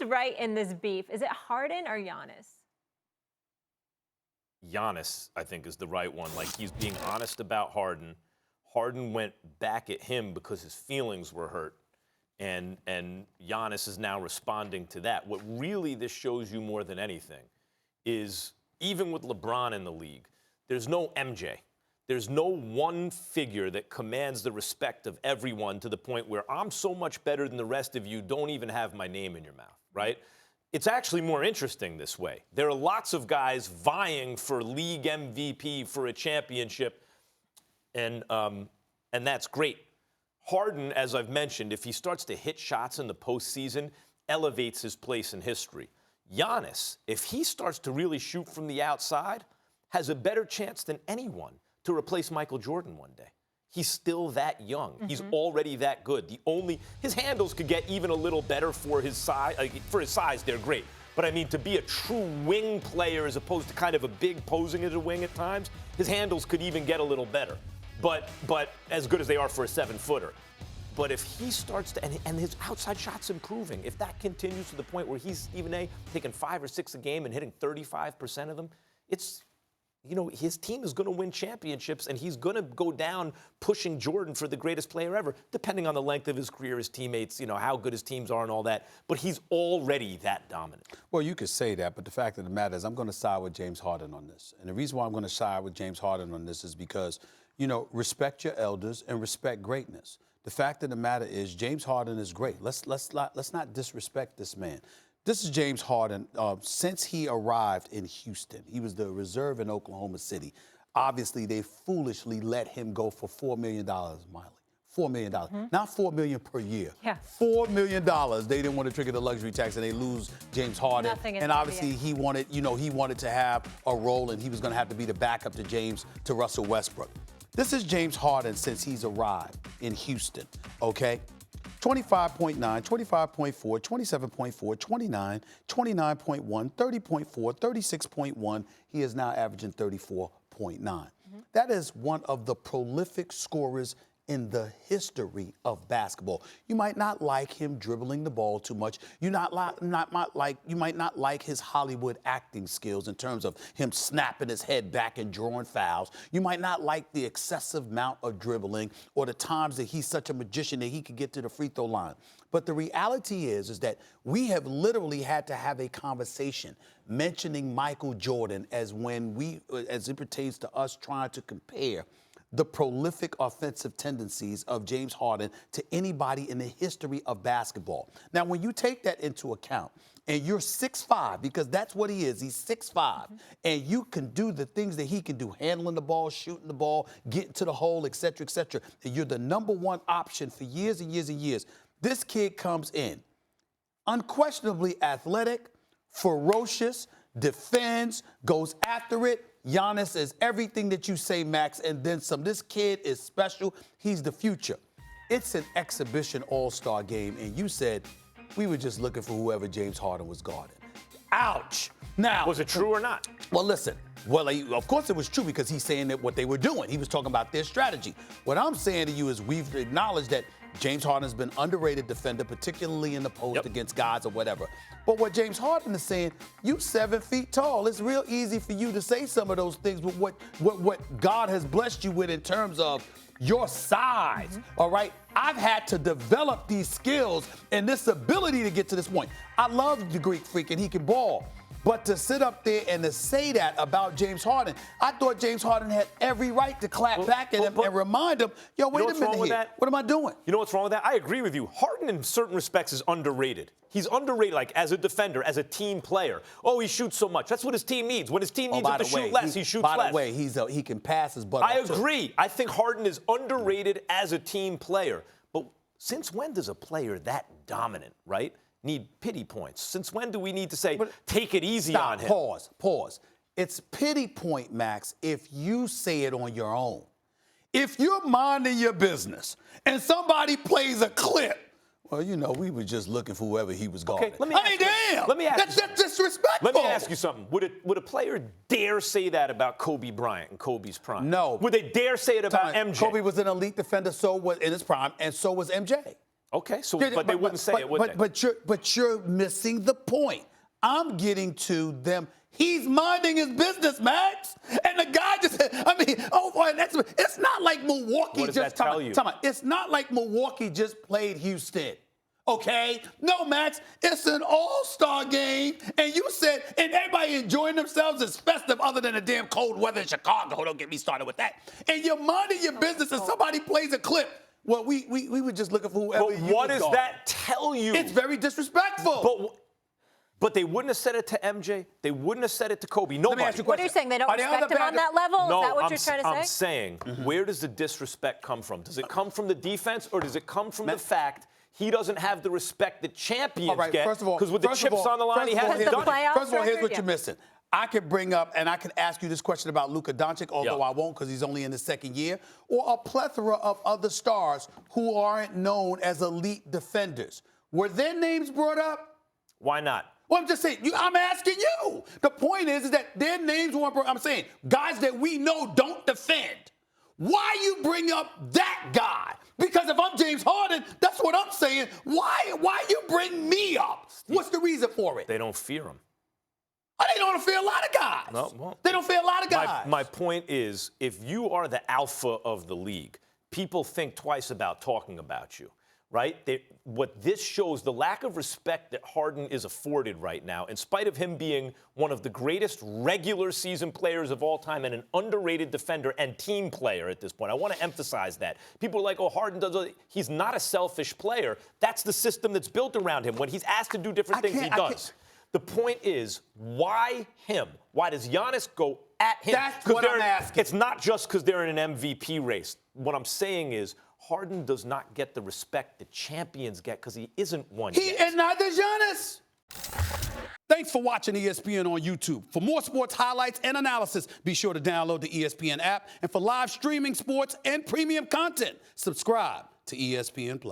Who's right in this beef? Is it Harden or Giannis? Giannis, I think, is the right one. Like, he's being honest about Harden. Harden went back at him because his feelings were hurt. And Giannis is now responding to that. What really this shows you more than anything is even with LeBron in the league, there's no MJ. There's no one figure that commands the respect of everyone to the point where I'm so much better than the rest of you, don't even have my name in your mouth, right? It's actually more interesting this way. There are lots of guys vying for league MVP, for a championship, and that's great. Harden, as I've mentioned, if he starts to hit shots in the postseason, elevates his place in history. Giannis, if he starts to really shoot from the outside, has a better chance than anyone to replace Michael Jordan one day. He's still that young. Mm-hmm. He's already that good. His handles could get even a little better for his size. For his size, they're great. But I mean, to be a true wing player as opposed to kind of a big posing as a wing at times, his handles could even get a little better. But as good as they are for a 7-footer. But if he starts to, and his outside shot's improving, if that continues to the point where he's taking 5 or 6 a game and hitting 35% of them, his team is going to win championships, and he's going to go down pushing Jordan for the greatest player ever, depending on the length of his career, his teammates, how good his teams are and all that. But he's already that dominant. Well, you could say that, but the fact of the matter is I'm going to side with James Harden on this. And the reason why I'm going to side with James Harden on this is because, respect your elders and respect greatness. The fact of the matter is James Harden is great. Let's not disrespect this man. This is James Harden. Since he arrived in Houston, he was the reserve in Oklahoma City. Obviously, they foolishly let him go for $4 million, Miley. $4 million. Mm-hmm. Not $4 million per year. Yeah. $4 million. They didn't want to trigger the luxury tax, and they lose James Harden. And obviously, he wanted to have a role, and he was going to have to be the backup to Russell Westbrook. This is James Harden since he's arrived in Houston, okay? 25.9, 25.4, 27.4, 29, 29.1, 30.4, 36.1. He is now averaging 34.9. Mm-hmm. That is one of the prolific scorers in the history of basketball. You might not like him dribbling the ball too much. You might not like his Hollywood acting skills in terms of him snapping his head back and drawing fouls. You might not like the excessive amount of dribbling or the times that he's such a magician that he could get to the free throw line. But the reality is that we have literally had to have a conversation mentioning Michael Jordan as it pertains to us trying to compare the prolific offensive tendencies of James Harden to anybody in the history of basketball. Now, when you take that into account, and you're 6'5", because that's what he is, he's 6'5", mm-hmm. and you can do the things that he can do, handling the ball, shooting the ball, getting to the hole, et cetera, and you're the number one option for years and years and years. This kid comes in, unquestionably athletic, ferocious, defends, goes after it. Giannis is everything that you say, Max, and then some. This kid is special. He's the future. It's an exhibition all-star game, and you said we were just looking for whoever James Harden was guarding. Ouch. Now, was it true or not? Well, listen. Well, of course it was true because he's saying that what they were doing. He was talking about their strategy. What I'm saying to you is we've acknowledged that James Harden has been an underrated defender, particularly in the post against guys or whatever. But what James Harden is saying, you 7 feet tall. It's real easy for you to say some of those things with what God has blessed you with in terms of your size, mm-hmm. all right? I've had to develop these skills and this ability to get to this point. I love the Greek freak and he can ball. But to sit up there and to say that about James Harden, I thought James Harden had every right to clap back at him and remind him, yo, wait a minute here. What am I doing? You know what's wrong with that? I agree with you. Harden, in certain respects, is underrated. He's underrated, like, as a defender, as a team player. Oh, he shoots so much. That's what his team needs. When his team needs him to shoot less, he shoots less. By the way, he can pass his butt. I agree. I think Harden is underrated as a team player. But since when does a player that dominant, right, need pity points? Since when do we need to say, take it easy on him? Pause. It's pity point, Max, if you say it on your own. If you're minding your business and somebody plays a clip, well, we were just looking for whoever he was guarding. Let me ask you that's disrespectful. Let me ask you something. Would a player dare say that about Kobe Bryant in Kobe's prime? No. Would they dare say it about MJ? Kobe was an elite defender, so was in his prime, and so was MJ. Okay, so but they wouldn't say it, would they? But you're missing the point. I'm getting to them. He's minding his business, Max. And the guy just said, it's not like Milwaukee What does that tell you? It's not like Milwaukee just played Houston. Okay? No, Max, it's an all-star game. And you said, and everybody enjoying themselves. It's festive other than the damn cold weather in Chicago. Don't get me started with that. And you're minding your business and somebody plays a clip. Well, we were just looking for whoever. But what does that tell you? It's very disrespectful. But they wouldn't have said it to MJ. They wouldn't have said it to Kobe. Nobody. Let me ask you a question. What are you saying? They don't respect him on that level? No, Is that what you're trying to say? I'm saying, where does the disrespect come from? Does it come from the defense, or does it come from the fact he doesn't have the respect that champions get? Because with the chips on the line, he hasn't done it. First of all, here's what you're missing. I could bring up, and I could ask you this question about Luka Doncic, although I won't because he's only in his second year, or a plethora of other stars who aren't known as elite defenders. Were their names brought up? Why not? Well, I'm just saying, I'm asking you. The point is that their names weren't brought up. I'm saying guys that we know don't defend. Why you bring up that guy? Because if I'm James Harden, that's what I'm saying. Why you bring me up? What's the reason for it? They don't fear him. They don't fear a lot of guys. No, well, they don't fear a lot of guys. My point is, if you are the alpha of the league, people think twice about talking about you, right? What this shows, the lack of respect that Harden is afforded right now, in spite of him being one of the greatest regular season players of all time and an underrated defender and team player at this point. I want to emphasize that. People are like, oh, Harden does. He's not a selfish player. That's the system that's built around him. When he's asked to do different things, he does. The point is, why him? Why does Giannis go at him? That's what I'm asking. It's not just because they're in an MVP race. What I'm saying is, Harden does not get the respect that champions get because he isn't one yet. And neither does Giannis. Thanks for watching ESPN on YouTube. For more sports highlights and analysis, be sure to download the ESPN app. And for live streaming sports and premium content, subscribe to ESPN+.